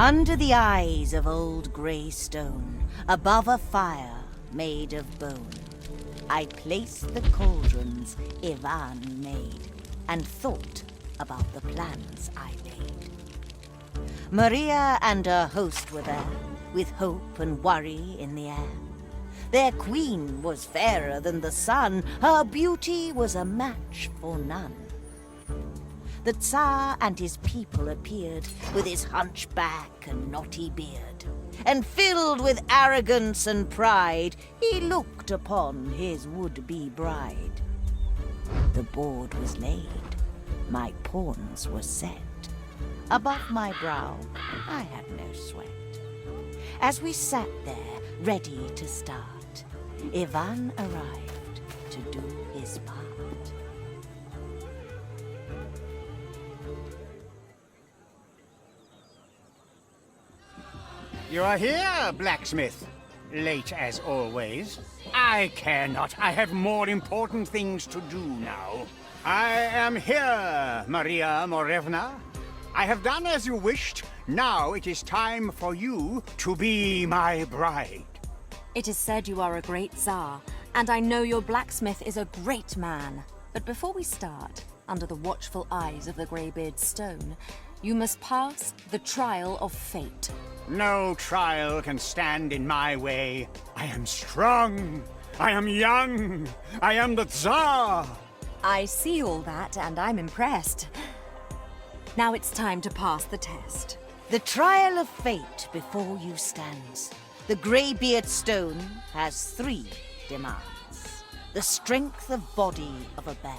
Under the eyes of old grey stone, above a fire made of bone, I placed the cauldrons Ivan made, and thought about the plans I made. Maria and her host were there, with hope and worry in the air. Their queen was fairer than the sun, her beauty was a match for none. The Tsar and his people appeared, with his hunchback and knotty beard, and filled with arrogance and pride, he looked upon his would-be bride. The board was laid, my pawns were set. Above my brow, I had no sweat. As we sat there, ready to start, Ivan arrived to do his part. You are here, blacksmith. Late as always. I care not. I have more important things to do now. I am here, Maria Morevna. I have done as you wished. Now it is time for you to be my bride. It is said you are a great Tsar, and I know your blacksmith is a great man. But before we start, under the watchful eyes of the Greybeard Stone, you must pass the trial of fate. No trial can stand in my way. I am strong. I am young. I am the Tsar. I see all that, and I'm impressed. Now it's time to pass the test. The trial of fate before you stands. The Greybeard Stone has 3 demands. The strength of body of a bear,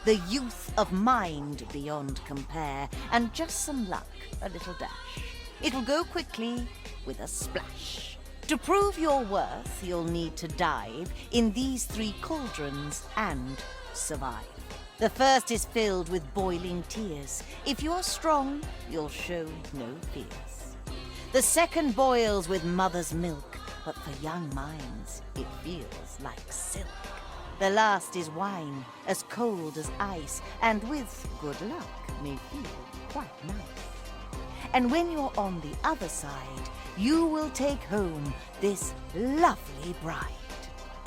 the youth of mind beyond compare, and just some luck, a little dash. It'll go quickly with a splash. To prove your worth, you'll need to dive in these 3 cauldrons and survive. The first is filled with boiling tears. If you're strong, you'll show no fears. The second boils with mother's milk, but for young minds, it feels like silk. The last is wine, as cold as ice, and with good luck may feel quite nice. And when you're on the other side, you will take home this lovely bride.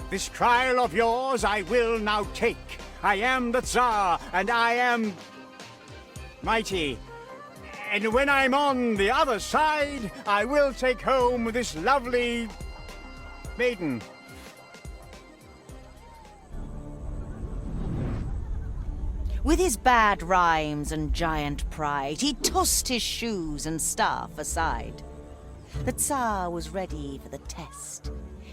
This trial of yours I will now take. I am the Tsar, and I am mighty. And when I'm on the other side, I will take home this lovely maiden. With his bad rhymes and giant pride, he tossed his shoes and staff aside. The Tsar was ready for the test.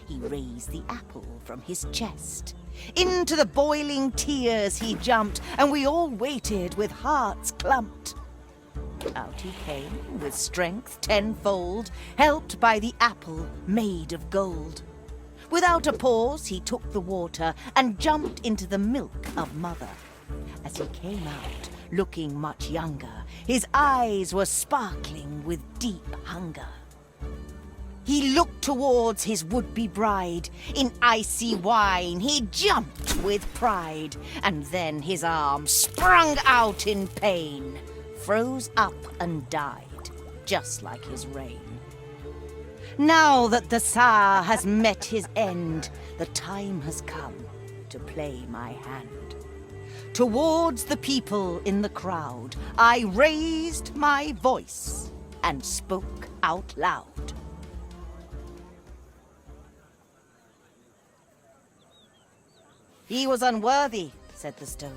He raised the apple from his chest. Into the boiling tears he jumped, and we all waited with hearts clumped. Out he came with strength tenfold, helped by the apple made of gold. Without a pause, he took the water and jumped into the milk of mother. As he came out, looking much younger, his eyes were sparkling with deep hunger. He looked towards his would-be bride. In icy wine he jumped with pride, and then his arm sprung out in pain, froze up and died, just like his reign. Now that the Tsar has met his end, the time has come to play my hand. Towards the people in the crowd, I raised my voice and spoke out loud. He was unworthy, said the stone.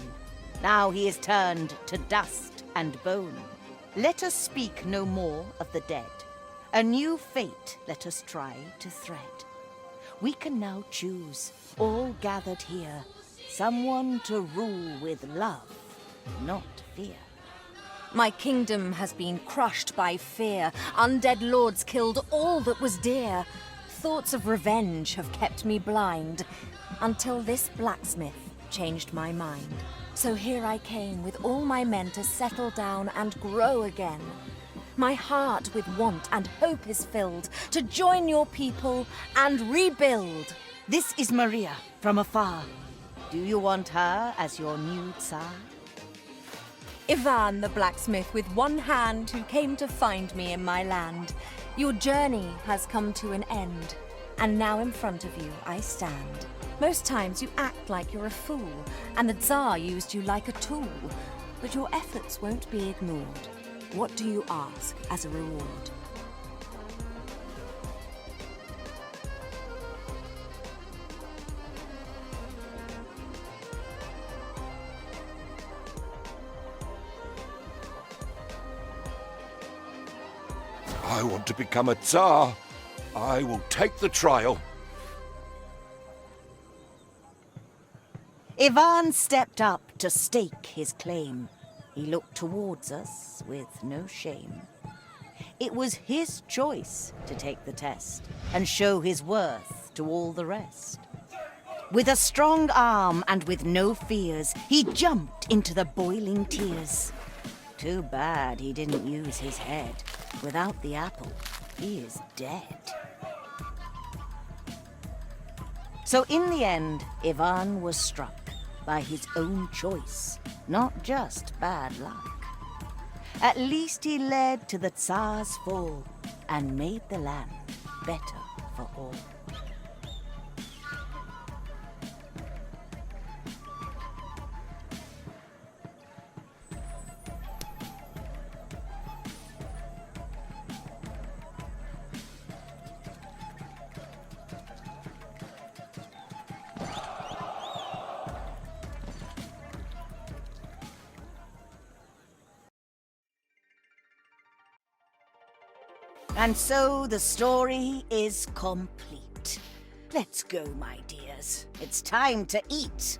Now he is turned to dust and bone. Let us speak no more of the dead. A new fate let us try to thread. We can now choose, all gathered here, someone to rule with love, not fear. My kingdom has been crushed by fear. Undead lords killed all that was dear. Thoughts of revenge have kept me blind, until this blacksmith changed my mind. So here I came with all my men to settle down and grow again. My heart with want and hope is filled to join your people and rebuild. This is Maria from afar. Do you want her as your new Tsar? Ivan the blacksmith with one hand who came to find me in my land. Your journey has come to an end, and now in front of you I stand. Most times you act like you're a fool, and the Tsar used you like a tool. But your efforts won't be ignored. What do you ask as a reward? I want to become a Tsar. I will take the trial. Ivan stepped up to stake his claim. He looked towards us with no shame. It was his choice to take the test and show his worth to all the rest. With a strong arm and with no fears, he jumped into the boiling tears. Too bad he didn't use his head. Without the apple, he is dead. So in the end, Ivan was struck by his own choice, not just bad luck. At least he led to the Tsar's fall and made the land better for all. And so the story is complete. Let's go, my dears. It's time to eat.